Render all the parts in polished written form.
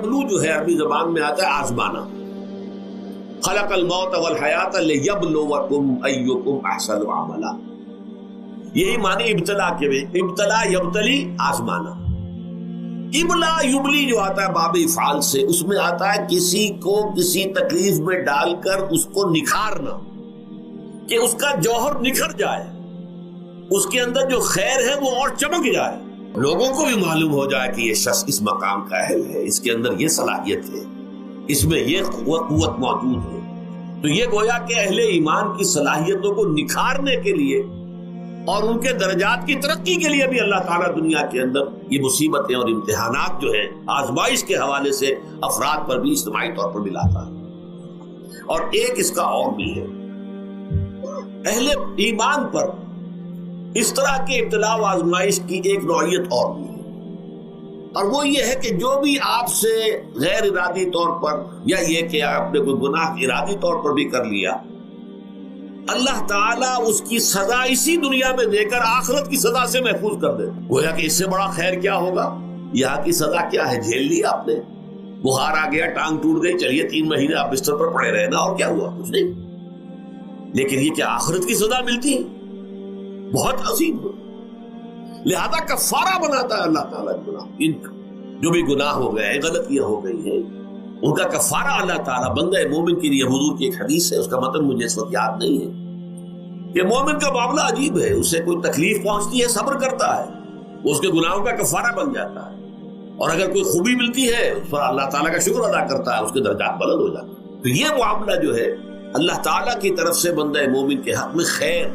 یبلو جو ہے عربی زبان میں آتا ہے آزمانا. خلق الموت والحیات لیبلوکم ایکم احسن عملا. یہی معنی ابتلا کے بھی. ابتلا یبتلی آزمانا. ابلا یبلی جو آتا ہے باب افعال سے، اس میں آتا ہے کسی کو کسی تکلیف میں ڈال کر اس کو نکھارنا، کہ اس کا جوہر نکھر جائے، اس کے اندر جو خیر ہے وہ اور چمک جائے، لوگوں کو بھی معلوم ہو جائے کہ یہ شخص اس مقام کا اہل ہے، اس کے اندر یہ صلاحیت ہے، اس میں یہ قوت موجود ہے. تو یہ گویا کہ اہل ایمان کی صلاحیتوں کو نکھارنے کے لیے اور ان کے درجات کی ترقی کے لیے بھی اللہ تعالیٰ دنیا کے اندر یہ مصیبتیں اور امتحانات جو ہیں آزمائش کے حوالے سے افراد پر بھی اجتماعی طور پر بھی لاتا ہے. اور ایک اس کا اور بھی ہے، اہل ایمان پر اس طرح کے ابتلاء و آزمائش کی ایک نوعیت اور بھی ہے، اور وہ یہ ہے کہ جو بھی آپ سے غیر ارادی طور پر یا یہ کہ آپ نے کوئی گناہ ارادی طور پر بھی کر لیا، اللہ تعالیٰ اس کی سزا اسی دنیا میں دے کر آخرت کی سزا سے محفوظ کر دے. گویا کہ اس سے بڑا خیر کیا ہوگا؟ یہاں کی سزا کیا ہے؟ جھیل لی آپ نے، بخار آ گیا، ٹانگ ٹوٹ گئی، چلیے 3 مہینے آپ بستر پر پڑے رہے نا، اور کیا ہوا؟ کچھ نہیں. لیکن یہ کہ آخرت کی سزا ملتی بہت عظیم ہو، لہذا کفارہ بناتا ہے اللہ تعالیٰ گناہ. ان جو بھی گناہ ہو گئے ہیں، غلطیاں ہو گئی ہیں، ان کا کفارہ اللہ تعالیٰ بندہ مومن کے لیے. حضور کی ایک حدیث ہے، اس کا متن مجھے اس وقت یاد نہیں ہے، کہ مومن کا معاملہ عجیب ہے. اسے کوئی تکلیف پہنچتی ہے، صبر کرتا ہے، اس کے گناہوں کا کفارہ بن جاتا ہے، اور اگر کوئی خوبی ملتی ہے اس پر اللہ تعالیٰ کا شکر ادا کرتا ہے، اس کے درجات بلند ہو جاتے ہیں. تو یہ معاملہ جو ہے اللہ تعالیٰ کی طرف سے بندہ مومن کے حق میں خیر،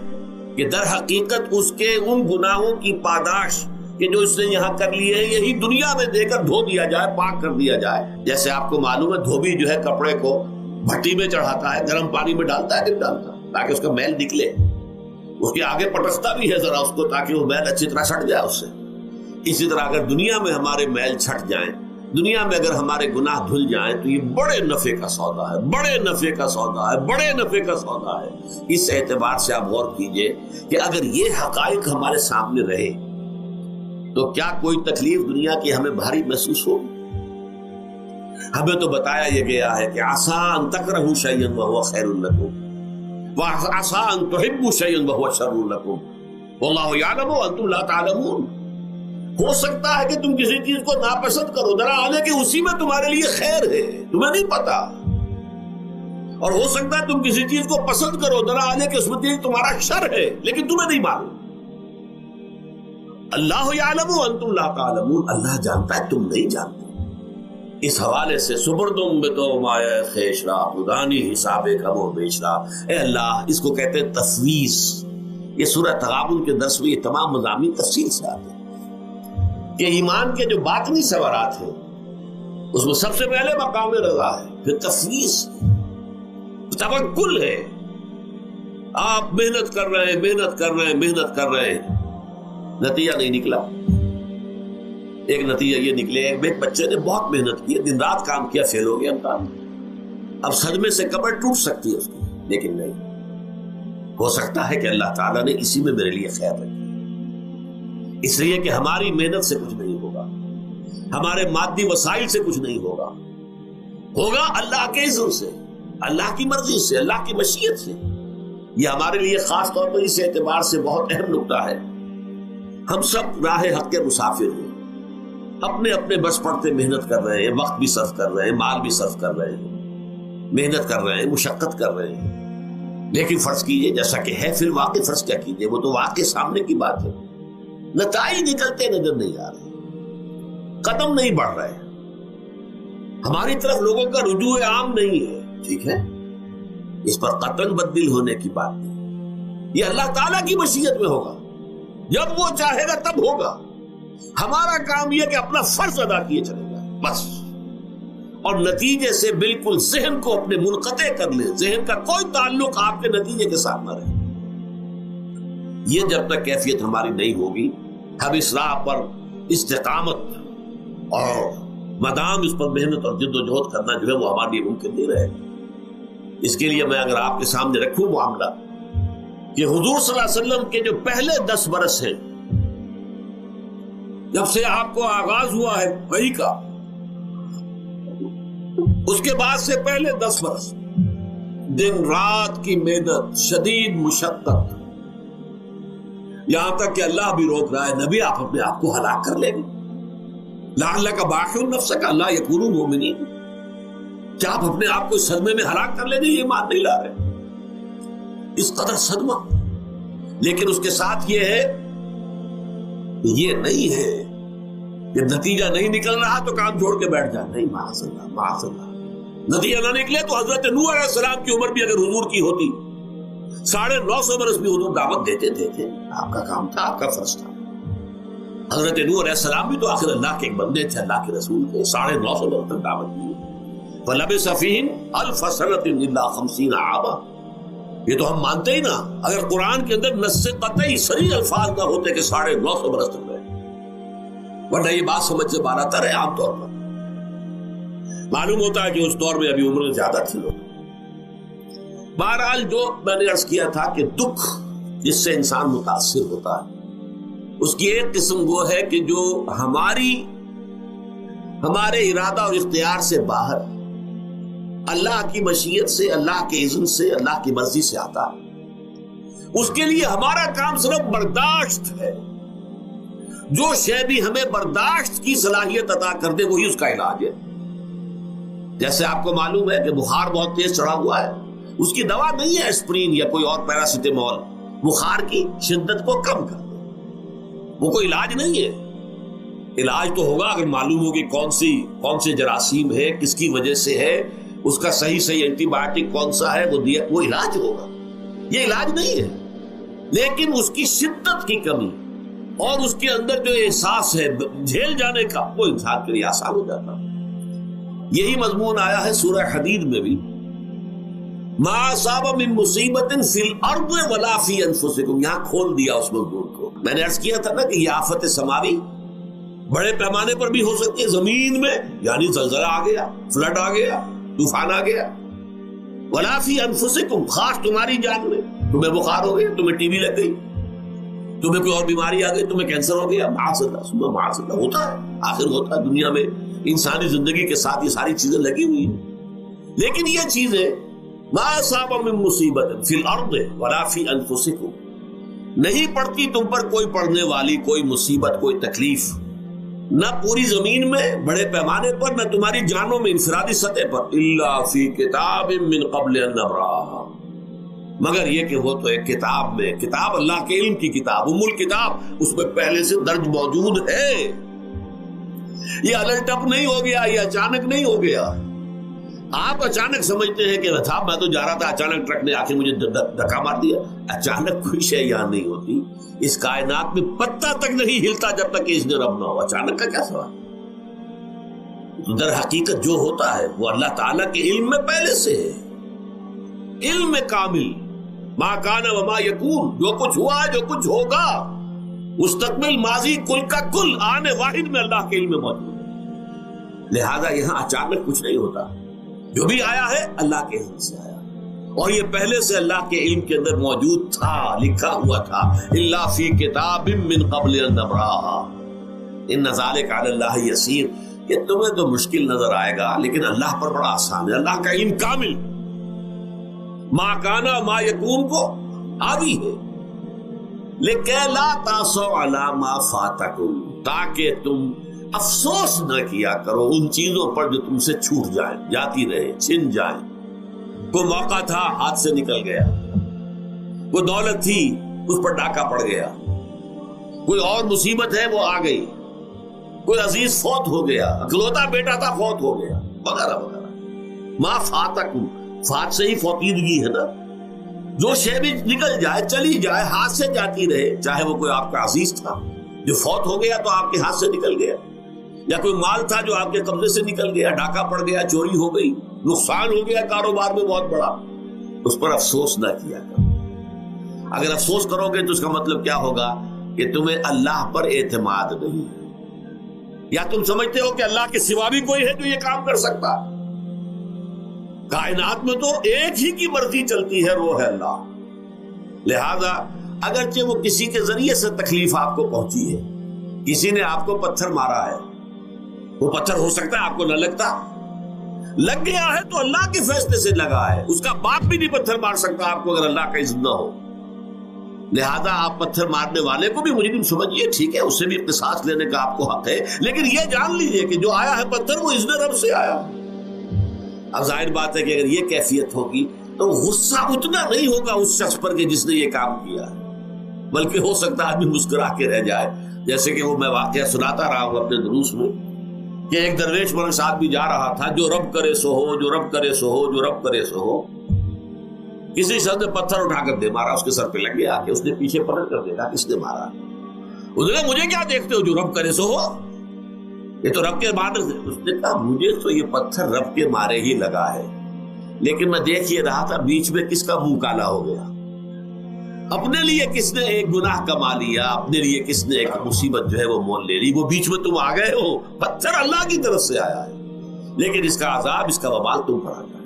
کہ در حقیقت اس کے ان گناہوں کی پاداش کہ جو اس نے یہاں کر لیے ہیں، یہی دنیا میں دے کر دھو دیا جائے، پاک کر دیا جائے. جیسے آپ کو معلوم ہے دھوبی جو ہے کپڑے کو بھٹی میں چڑھاتا ہے، گرم پانی میں ڈالتا ہے، نہیں ڈالتا، تاکہ اس کا میل نکلے. اس کے آگے پٹکتا بھی ہے ذرا اس کو، تاکہ وہ میل اچھی طرح چھٹ جائے اس سے. اسی طرح اگر دنیا میں ہمارے میل چھٹ جائیں، دنیا میں اگر ہمارے گناہ دھل جائیں، تو یہ بڑے نفع کا سودا ہے، بڑے نفع کا سودا ہے، بڑے نفع کا سودا ہے. اس اعتبار سے آپ غور کیجئے کہ اگر یہ حقائق ہمارے سامنے رہے تو کیا کوئی تکلیف دنیا کی ہمیں بھاری محسوس ہو؟ ہمیں تو بتایا یہ گیا ہے کہ عسیٰ ان تکرہوا شیئا وہو خیر لکم وعسیٰ ان تحبوا شیئا وہو شر لکم واللہ یعلم وانتم لا تعلمون. ہو سکتا ہے کہ تم کسی چیز کو ناپسند کرو، ذرا آنے کہ اسی میں تمہارے لیے خیر ہے، تمہیں نہیں پتا. اور ہو سکتا ہے تم کسی چیز کو پسند کرو، ذرا آنے کہ اس میں تمہارا شر ہے، لیکن تمہیں نہیں معلوم. اللہ یعلم وانتم لا تعلمون، اللہ جانتا ہے تم نہیں جانتے. اس حوالے سے سبردم بتو مایا خیشرا خدانی حساب کم و بیشرا. اے اللہ، اس کو کہتے ہیں تفویض. یہ سورہ تغابن کے درس میں یہ تمام مضامین تفصیل سے آتے ہیں کہ ایمان کے جو باطنی ثمرات ہیں اس میں سب سے پہلے مقام رضا ہے، پھر تفویض، توکل ہے. آپ محنت کر رہے ہیں، محنت کر رہے ہیں، محنت کر رہے ہیں، نتیجہ نہیں نکلا. ایک نتیجہ یہ نکلے، ایک بچے نے بہت محنت کی، دن رات کام کیا، فیل ہو گیا امتحان. اب صدمے سے کمر ٹوٹ سکتی ہے اس کی، لیکن نہیں، ہو سکتا ہے کہ اللہ تعالیٰ نے اسی میں میرے لیے خیر رکھی. اس لیے کہ ہماری محنت سے کچھ نہیں ہوگا، ہمارے مادی وسائل سے کچھ نہیں ہوگا، ہوگا اللہ کے اذن سے، اللہ کی مرضی سے، اللہ کی مشیت سے. یہ ہمارے لیے خاص طور پر اس اعتبار سے بہت اہم نکتہ ہے. ہم سب راہ حق کے مسافر ہیں، اپنے اپنے بس پڑتے محنت کر رہے ہیں، وقت بھی صرف کر رہے ہیں، مال بھی صرف کر رہے ہیں، محنت کر رہے ہیں، مشقت کر رہے ہیں. لیکن فرض کیجئے جیسا کہ ہے، پھر واقع فرض کیا کیجئے، وہ تو واقع سامنے کی بات ہے، نتائج نکلتے نظر نہیں آ رہے، قدم نہیں بڑھ رہے، ہماری طرف لوگوں کا رجوع عام نہیں ہے. ٹھیک ہے، اس پر قطعاً بدل ہونے کی بات نہیں. یہ اللہ تعالیٰ کی مشیت میں ہوگا، جب وہ چاہے گا تب ہوگا. ہمارا کام یہ کہ اپنا فرض ادا کیے چلے گا بس، اور نتیجے سے بالکل ذہن کو اپنے منقطع کر لیں، ذہن کا کوئی تعلق آپ کے نتیجے کے ساتھ نہ رہے. یہ جب تک کیفیت ہماری نہیں ہوگی، ہم اس راہ پر استقامت اور مدام اس پر محنت اور جد و جہد کرنا جو ہے وہ ہمارے لیے ممکن نہیں رہے گا. اس کے لیے میں اگر آپ کے سامنے رکھوں معاملہ کہ حضور صلی اللہ علیہ وسلم کے جو پہلے 10 برس ہیں، جب سے آپ کو آغاز ہوا ہے وحی کا، اس کے بعد سے پہلے 10 برس دن رات کی محنت، شدید مشقت، یہاں تک کہ اللہ بھی روک رہا ہے نبی آپ اپنے آپ کو ہلاک کر لیں گے، لعلک باخع نفسک الا یکونوا مؤمنین، کیا آپ اپنے آپ کو اس صدمے میں ہلاک کر لیں گے؟ یہ مان نہیں لا رہے، اس قدر صدمہ۔ لیکن اس کے ساتھ یہ ہے، یہ نہیں ہے کہ نتیجہ نہیں نکل رہا تو کام چھوڑ کے بیٹھ جائے، نہیں، معاذ اللہ معاذ اللہ، نتیجہ نہ نکلے تو حضرت نوح علیہ السلام کی عمر بھی اگر حضور کی ہوتی 950 برس بھی حضور دعوت دیتے تھے، آپ کا کام تھا، آپ کا فرض تھا۔ حضرت نوح علیہ السلام بھی تو آخر اللہ کے ایک بندے تھے، اللہ کے رسول تھے، 950 برس تک دعوت دی۔ فلبث فیہم 1000 سنۃ الا 50 عاما، یہ تو ہم مانتے ہی نا، اگر قرآن کے اندر نص قطعی صریح الفاظ نہ ہوتے کہ 950 برس تک رہے، ورنہ یہ بات سمجھ سے باہر آتا رہے۔ عام طور پر معلوم ہوتا ہے کہ اس دور میں ابھی عمر میں زیادہ تھی لوگ۔ بہرحال جو میں نے عرض کیا تھا کہ دکھ جس سے انسان متاثر ہوتا ہے، اس کی ایک قسم وہ ہے کہ جو ہمارے ارادہ اور اختیار سے باہر، اللہ کی مشیت سے، اللہ کے اذن سے، اللہ کی مرضی سے آتا ہے، اس کے لیے ہمارا کام صرف برداشت ہے۔ جو شے بھی ہمیں برداشت کی صلاحیت عطا کر دے وہی اس کا علاج ہے۔ جیسے آپ کو معلوم ہے کہ بخار بہت تیز چڑھا ہوا ہے، اس کی دوا نہیں ہے اسپرین یا کوئی اور پیراسیٹامول، بخار کی شدت کو کم کر دے، وہ کوئی علاج نہیں ہے۔ علاج تو ہوگا اگر معلوم ہو کہ کون سے جراثیم ہے، کس کی وجہ سے ہے، اس کا صحیح اینٹی بایوٹک کون سا ہے، وہ علاج ہوگا۔ یہ علاج نہیں ہے، لیکن اس کی شدت کی کمی اور اس کے اندر جو احساس ہے جھیل جانے کا، وہ انسان کے لیے آسان ہو جاتا۔ یہی مضمون آیا ہے سورہ حدید میں بھی، ما اصاب من مصیبت فی الارض ولا فی انفسکم، یہاں کھول دیا اس مضمون کو۔ میں نے عرض کیا تھا نا کہ یہ آفت سماوی بڑے پیمانے پر بھی ہو سکتی ہے، زمین میں یعنی زلزلہ آ گیا، فلڈ آ گیا، طوفان آ گیا، ولا فی انفسکم، خاص تمہاری جان میں، تمہیں بخار ہو گیا، تمہیں ٹی بی لگ گئی، تمہیں کوئی اور بیماری آ گئی، تمہیں کینسر ہو گیا، معاذ اللہ ہوتا ہے، آخر ہوتا ہے، دنیا میں انسانی زندگی کے ساتھ یہ ساری چیزیں لگی ہوئی ہیں۔ لیکن یہ چیزیں ما اصاب من مصیبت فی الارض ولا فی انفسکم، نہیں پڑتی تم پر کوئی پڑنے والی کوئی مصیبت، کوئی تکلیف، نہ پوری زمین میں بڑے پیمانے پر، نہ تمہاری جانوں میں انفرادی سطح پر، الا فی کتاب من قبل ان نبرأھا، مگر یہ کہ وہ تو ایک کتاب میں، کتاب اللہ کے علم کی کتاب، ام الکتاب، اس میں پہلے سے درج موجود ہے۔ یہ الٹ اپ نہیں ہو گیا، یہ اچانک نہیں ہو گیا۔ آپ اچانک سمجھتے ہیں کہ صاحب میں تو جا رہا تھا، اچانک ٹرک نے آخر مجھے دھکا مار دیا۔ اچانک کوئی شے یہاں نہیں ہوتی، اس کائنات میں پتہ تک نہیں ہلتا جب تک کہ اس نے رب نہ ہو۔ اچانک کا کیا سوال؟ در حقیقت جو ہوتا ہے وہ اللہ تعالیٰ کے علم میں پہلے سے ہے، علم کامل، ما کان وما یکون، جو کچھ ہوا ہے، جو کچھ ہوگا، مستقبل، ماضی، کل کا کل، آنے واحد میں اللہ کے علم میں موجود ہے۔ لہذا یہاں اچانک کچھ نہیں ہوتا، جو بھی آیا ہے اللہ کے علم سے آیا، اور یہ پہلے سے اللہ کے علم کے اندر موجود تھا، لکھا ہوا تھا، الا فی کتاب من قبل ان نبرأھا ان ذلک علی اللہ یسیر۔ یہ تمہیں تو مشکل نظر آئے گا لیکن اللہ پر بڑا آسان ہے، اللہ کا علم کامل، ما کانا ما یکون کو آگی ہے۔ لیکن لا تاسوا علی ما فاتکم، تاکہ تم افسوس نہ کیا کرو ان چیزوں پر جو تم سے چھوٹ جائیں، جاتی رہے، چھن جائیں۔ کوئی موقع تھا ہاتھ سے نکل گیا، کوئی دولت تھی اس پر ڈاکہ پڑ گیا، کوئی اور مصیبت ہے وہ آ گئی، کوئی عزیز فوت ہو گیا، اکلوتا بیٹا تھا فوت ہو گیا، وغیرہ وغیرہ۔ ما فاتکم، فات سے ہی فوتیدگی ہے نا، جو شے بھی نکل جائے، چلی جائے، ہاتھ سے جاتی رہے، چاہے وہ کوئی آپ کا عزیز تھا جو فوت ہو گیا تو آپ کے ہاتھ سے نکل گیا، یا کوئی مال تھا جو آپ کے قبضے سے نکل گیا، ڈاکہ پڑ گیا، چوری ہو گئی، نقصان ہو گیا کاروبار میں بہت بڑا، اس پر افسوس نہ کیا کرو۔ اگر افسوس کرو گے تو اس کا مطلب کیا ہوگا کہ تمہیں اللہ پر اعتماد نہیں ہے، یا تم سمجھتے ہو کہ اللہ کے سوا بھی کوئی ہے جو یہ کام کر سکتا۔ کائنات میں تو ایک ہی کی مرضی چلتی ہے، وہ ہے اللہ۔ لہذا اگرچہ وہ کسی کے ذریعے سے تکلیف آپ کو پہنچی ہے، کسی نے آپ کو پتھر مارا ہے، وہ پتھر ہو سکتا ہے آپ کو نہ لگتا، لگ گیا ہے تو اللہ کے فیصلے سے لگا ہے، اس کا باپ بھی نہیں پتھر مار سکتا آپ کو اگر اللہ کا اذن نہ ہو. لہذا آپ پتھر مارنے والے کو بھی مجرم سمجھیے، ٹھیک ہے، اس سے بھی قصاص لینے کا آپ کو حق ہے، لیکن یہ جان لیجئے کہ جو آیا ہے پتھر وہ اذن رب سے آیا. اب ظاہر بات ہے کہ اگر یہ کیفیت ہوگی تو غصہ اتنا نہیں ہوگا اس شخص پر کہ جس نے یہ کام کیا ہے، بلکہ ہو سکتا ہے آدمی مسکرا کے رہ جائے. جیسے کہ وہ میں واقعہ سناتا رہا ہوں اپنے دروس میں کہ ایک درویش ملک صاحب بھی جا رہا تھا، جو رب کرے سو ہو، جو رب کرے سو ہو، جو رب کرے سو ہو. کسی شخص نے پتھر اٹھا کر دے مارا، اس کے سر پہ لگ گیا کہ اس نے پیچھے پلٹ کر دیکھا کس نے مارا. اس نے کہا مجھے کیا دیکھتے ہو، جو رب کرے سو ہو، یہ تو رب کے مارے سے. اس نے کہا مجھے تو یہ پتھر رب کے مارے ہی لگا ہے، لیکن میں دیکھ یہ رہا تھا بیچ میں کس کا منہ کالا ہو گیا، اپنے لیے کس نے ایک گناہ کما لیا، اپنے لیے کس نے ایک مصیبت جو ہے وہ مول لے لی، وہ بیچ میں تم آ گئے ہو. پتھر اللہ کی طرف سے آیا ہے، لیکن اس کا عذاب، اس کا وبال تم پر آ گیا.